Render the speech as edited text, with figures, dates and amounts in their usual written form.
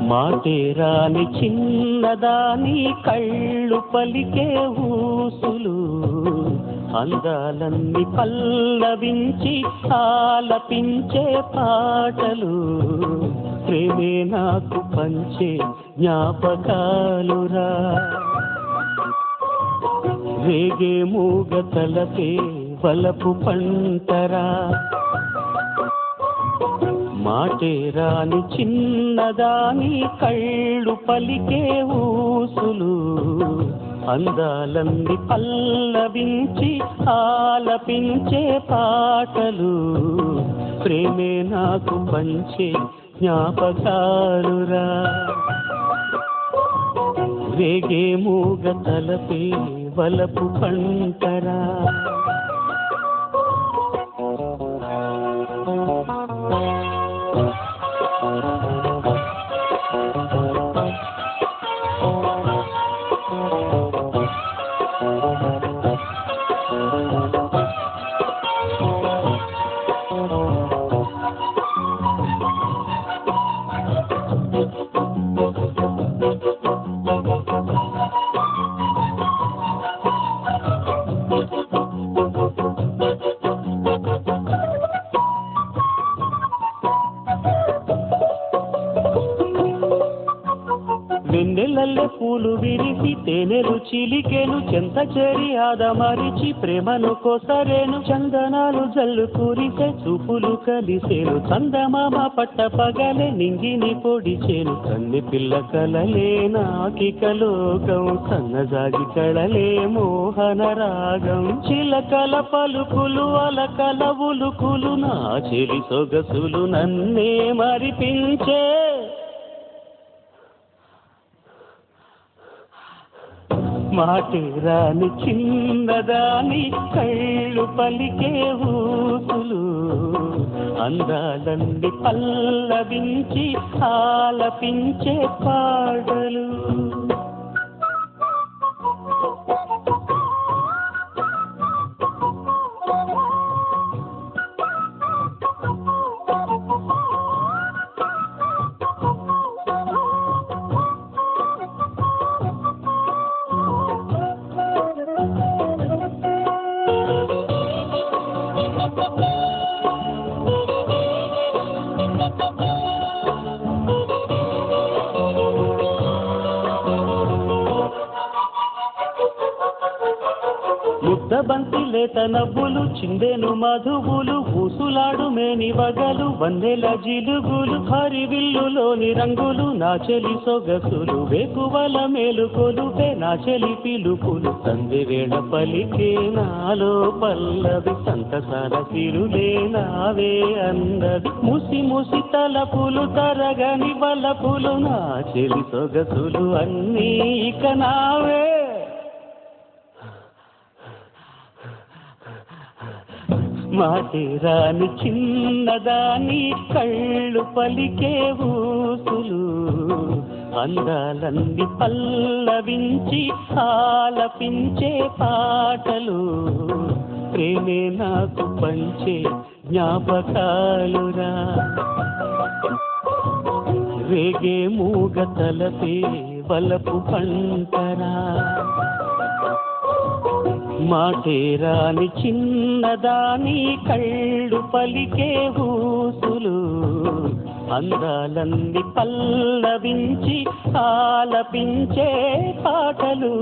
మాటేరాని చిన్నదాని కళ్ళు పలికే ఊసులు అందాలన్నీ పల్లవించి ఆలపించే పాటలు ప్రేమే నాకు పంచే జ్ఞాపకాలురా రేగే మూగ తలపే వలపు పంటరా మాటేరాని చిన్నదాని కళ్ళు పలికే ఊసులు అందాలన్నీ పల్లవించి ఆలపించే పాటలు ప్రేమే నాకు పంచే జ్ఞాపకాలురా రేగే మూగ తలపే వలపు పంటరా వెన్నెలల్లె పూలు విరిసి తేనెలు చిలికెను చెంత చేరి ఆదమరిచి ప్రేమను కొసరేను చందనాలు జల్లు కురిసే చూపులు కలిసేను చందమామ పట్ట పగలే నింగిని పొడిచేను కన్ని పిల్ల కలలే నాకిక లోకం సన్నజాగి కళలే మోహన రాగం చిలకల పలుకులు అలకల ఉలుకులు నా చెలి సొగసులు నన్నే మరిపించే మాటేరాని చిన్నదాని కళ్ళు పలికే ఊసులు అందాలన్నీ పల్లవించి ఆలపించే పాటలు ముద్దబంతి లేత నవ్వులు చిందెను మధువులు ఊసులాడు మేని వగలు వన్నెల జిలుగులు హరివిల్లులోని రంగులు నా చెలి సొగసులు వేకువల మేలుకొలుపే నా చెలి పిలుపులు సంధివేళ పలికే నాలో పల్లవి సంతసాల సిరులే నావే అన్నది ముసి ముసి తలపులు తరగని బలపులు నా చెలి సొగసులు అన్నీ ఇక నావే మాటేరాని చిన్నదాని కళ్ళు పలికే ఊసులు అందాలన్నీ పల్లవించి ఆలపించే పాటలు ప్రేమే నాకు పంచే జ్ఞాపకాలురా రేగే మూగ తలపే వలపు పంటరా మాటేరాని చిన్నదాని కళ్ళు పలికే ఊసులు అందాలన్నీ పల్లవించి ఆలపించే పాటలు